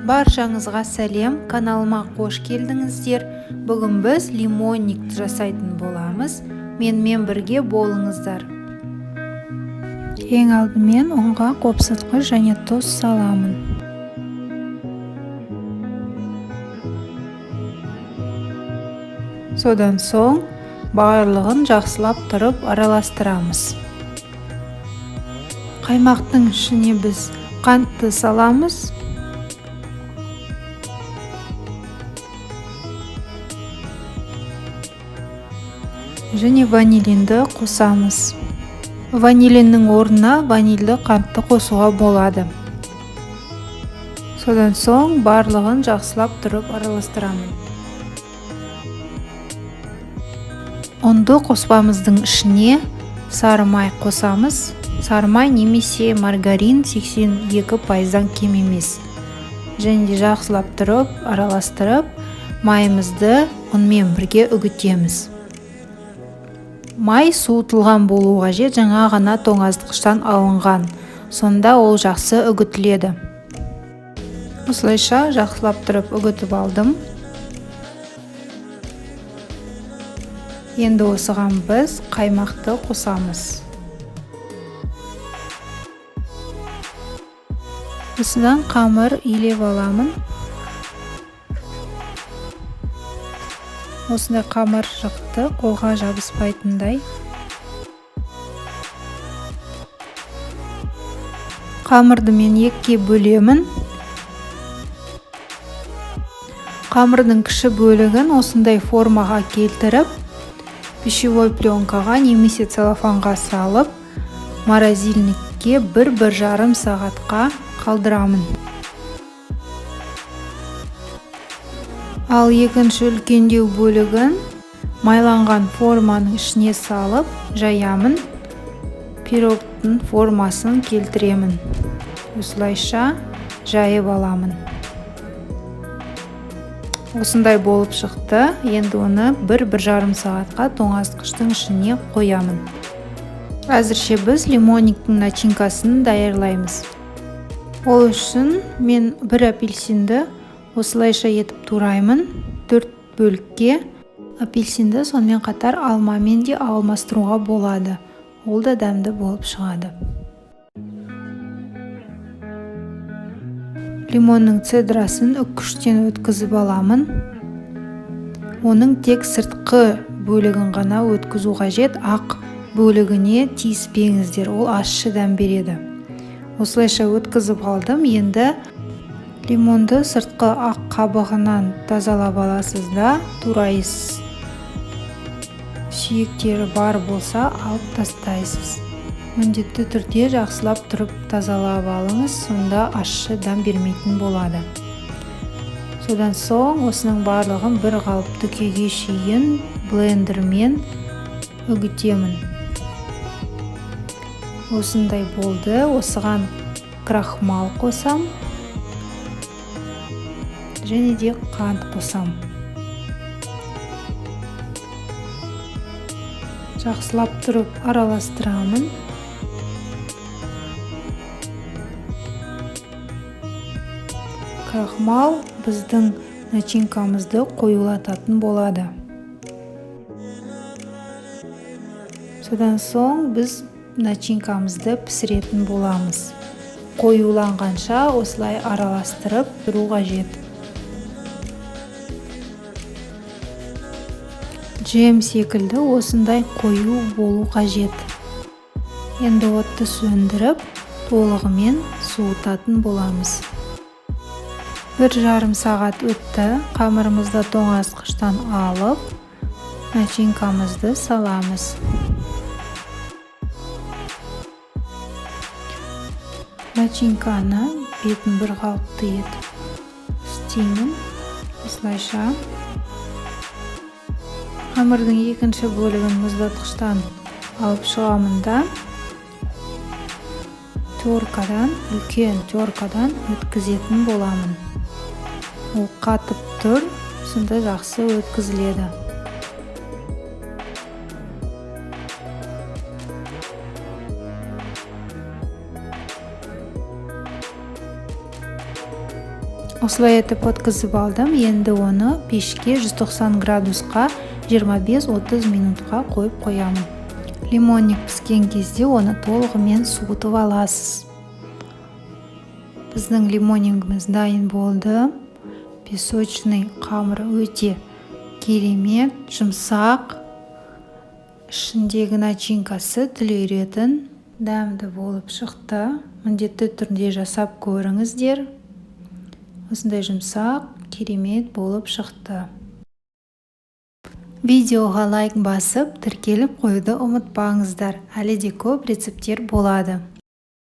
Баршаңызға сәлем, каналыма қош келдіңіздер. Бүгін біз лимонник жасайтын боламыз. Менімен бірге болыңыздар. Ең алдымен ұнға қопсытқыш және тұз саламын. Содан соң барлығын жақсылап тұрып араластырамыз. Қаймақтың ішіне біз қантты саламыз. Және ванилинді қосамыз. Ванилиннің орнына ванильді қантты қосуға болады. Содан соң барлығын жақсылап тұрып араластырамын. Ұнды қоспамыздың ішіне сары май қосамыз. Сары май немесе маргарин 82%-дан кем емес. Және де жақсылап тұрып араластырып, майымызды ұнмен бірге үгітеміз. Май суытылған болу қажет, жаңа ғана тоңазытқыштан алынған. Сонда ол жақсы үгітіледі. Осылайша жақсылап тұрып үгітіп алдым. Енді осыған біз қаймақты қосамыз. Осыдан қамыр илеп аламын. Осындай қамыр жықты, қолға жабыспайтындай. Қамырды мен екіге бөлемін. Қамырдың кіші бөлігін осындай формаға келтіріп, пищевой пленкаға немесе целлофанға салып, морозильникке 1-1,5 сағатқа қалдырамын. Ал екінші үлкендеу бөлігін майланған форманың ішіне салып, жаямын. Пирогтың формасын келтіремін. Осылайша жайып аламын. Осындай болып шықты. Енді оны 1-1,5 сағатқа тоңазытқыштың ішіне қоямын. Әзірше біз лимонниктің начинкасын даярлаймыз. Ол үшін мен 1 апельсинді осылайша етіп тураймын. 4 бөлікке. Апельсинді сонымен қатар алмамен де алмастыруға болады. Ол да дәмді болып шығады. Лимонның цедрасын үккіштен өткізіп аламын. Оның тек сыртқы бөлігін ғана өткізу қажет, ақ бөлігіне тиіспеңіздер, ол ащы дәм береді. Осылайша өткізіп алдым. Енді лимонды сыртқы ақ қабығынан тазалап аласыз да, турайсыз. Сүйектері бар болса алып тастайсыз. Міндетті түрде жақсылап тұрып тазалап алыңыз, сонда ащы дәм бермейтін болады. Содан соң осының барлығын бір қалыпты күйге шейін блендермен үгітемін. Осындай болды. Осыған крахмал қосам. Және де қант қосам. Жақсылап тұрып араластырамын. Крахмал біздің начинкамызды қоюлататын болады. Содан соң біз начинкамызды пісіретін боламыз. Қоюланғанша осылай араластырып тұру қажет. Джем секілді осындай қою болу қажет. Енді отты сөндіріп, толығымен суытатын боламыз. 1,5 сағат өтті. Қамырымызды тоңазытқыштан алып, начинкамызды саламыз. Начинканы бетін бір қалыпты етіп істеймін. Осылайша қамырдың екінші бөлігін мұздатқыштан алып шығамын да үлкен теркадан өткізетін боламын. Ол қатып тұр, сонда жақсы өткізіледі. Осылай етіп өткізіп алдым. Енді оны пешке 190 градусқа 25-30 минутқа қойып қоямын. Лимонник піскен кезде оны толығымен суытып аласыз. Біздің лимоннингіміз дайын болды. Песочный қамыры өте керемет, жұмсақ. Ішіндегі начинкасы тіл үйіретін дәмді болып шықты. Міндетті түрде жасап көріңіздер. Осындай жұмсақ, керемет болып шықты. Видеоға лайк басып, тіркеліп қоюды ұмытпаңыздар. Әлі де көп рецепттер болады.